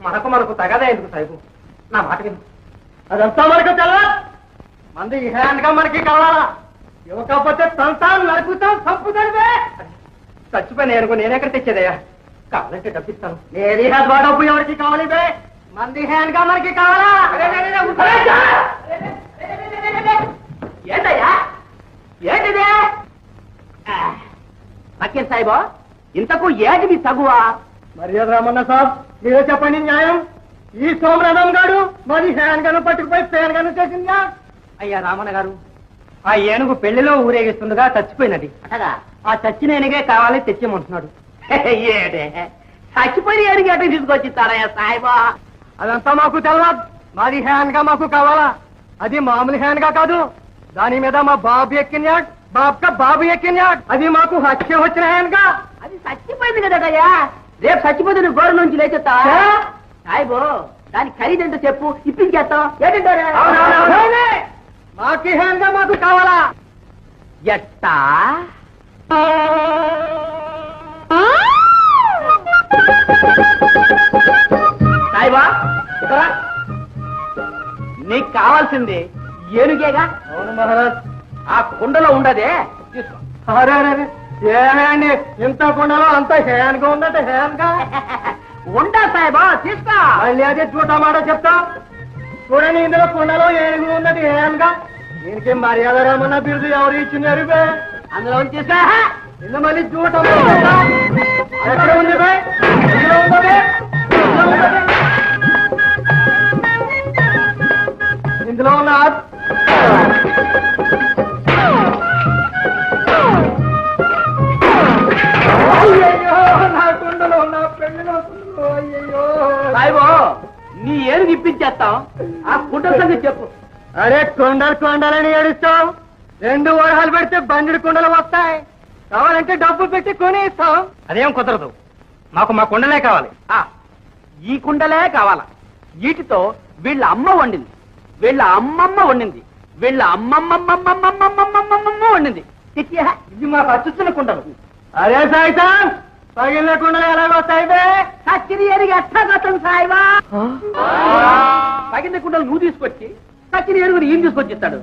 మనకు తగదా ఎందుకు సాయిబు? నా మాట విను. అదంతా మనకు తెల్ల మంది హ్యాండ్ గా మనకి కావాలా? ఇవ్వకపోతే తంతాను నరుకుతాం, చంపుతాను. చచ్చిపోయి నేనెక్కడ తెచ్చేదయ్యా? కావాలంటే డబ్బిస్తాను. ఏది డబ్బు ఎవరికి కావాలి బే? మంది హ్యాండ్ గా మనకి కావాలా? ఏంటయ్యా ఏంటిదే? సత్యం సాయిబా, ఇంతకు ఏంటి మీ తగువా? మర్యాద రామన్న సాబ్, మీరే చెప్పండి న్యాయం. ఈ సోమరథం గారు మరి హ్యాండ్ గను పట్టుకుపోయి ఫ్యాన్ గను చేసిందా? అయ్యా రామన్న గారు, ఆ ఏనుగు పెళ్లిలో ఊరేగిస్తుండగా చచ్చిపోయినది. అటగా ఆ చచ్చిన ఏనుగే కావాలి తెచ్చేమంటున్నాడు. ఏడే చచ్చిపోయిన ఏనుగు ఎట తీసుకొచ్చిస్తారయ్యా సాయిబా? అదంతా మాకు తెలవదు. మాది హ్యాండ్ గా మాకు కావాలా. అది మామూలు హ్యాండ్ గా కాదు. దాని మీద మా బాబు ఎక్కినాడు, బాబు ఎక్కినాడు. అది మాకు హత్య వచ్చిన హ్యాండ్ గా. అది చచ్చిపోయింది కదయ్యా. రేపు చచ్చిపోతే నువ్వు గోడ నుంచి లేచేస్తా సాయిబో. దాని ఖరీదంటూ చెప్పు, ఇప్పించేస్తాం. ఏంటంటారా? మాకు హ్యాండ్ గా మాకు కావాలా. ఎట్టా? సాయిబా నీకు కావాల్సింది ఏనుగేగా? అవును మహారాజ్. ఆ కుండలో ఉండదే తీసుకో. అరే ఏమండి, ఇంత కుండలో అంత హ్యాన్గా ఉందట. హ్యాన్గా ఉంటా సాయిబా, తీసుకో. మళ్ళీ అదే చూటమాట చెప్తా. చూడండి, ఇందులో కుండలో ఏనుగు ఉన్నది హ్యాన్గా. దీనికి మర్యాద రామన్న బిరుదు ఎవరు ఇచ్చినారు బే? అందులో తీసుకో. ఇందు మళ్ళీ చూడటం ఎక్కడ ఉంది బే? ఇందులో ఉందా? ఇందులో ఉన్న నీ ఏనుగు ఇప్పించేస్తాం. ఆ కుండల సంగతి చెప్పు. అరే కొండలని ఏడుస్తాం. 2 వరహాలు పెడితే బండి కుండలు వస్తాయి. కావాలంటే డబ్బు పెట్టి కొని ఇస్తాం. అదేం కుదరదు. మాకు మా కుండలే కావాలి. ఈ కుండలే కావాలా? వీటితో వీళ్ళ అమ్మ వండింది, వీళ్ళ అమ్మమ్మ వండింది, వీళ్ళ అమ్మమ్మ వండింది. ఇది మాకు అచ్చుతున్న కుండలు. అరే సాయితాం, పగిలిన కుండలు ఎలాగొస్తాయి? సచ్చిని ఎరుగు ఎట్లా కట్టం సాయిబా? పగిలిన కుండలు నువ్వు తీసుకొచ్చి సచ్చిని ఎరుగుని ఈయన తీసుకొచ్చి ఇస్తాడు.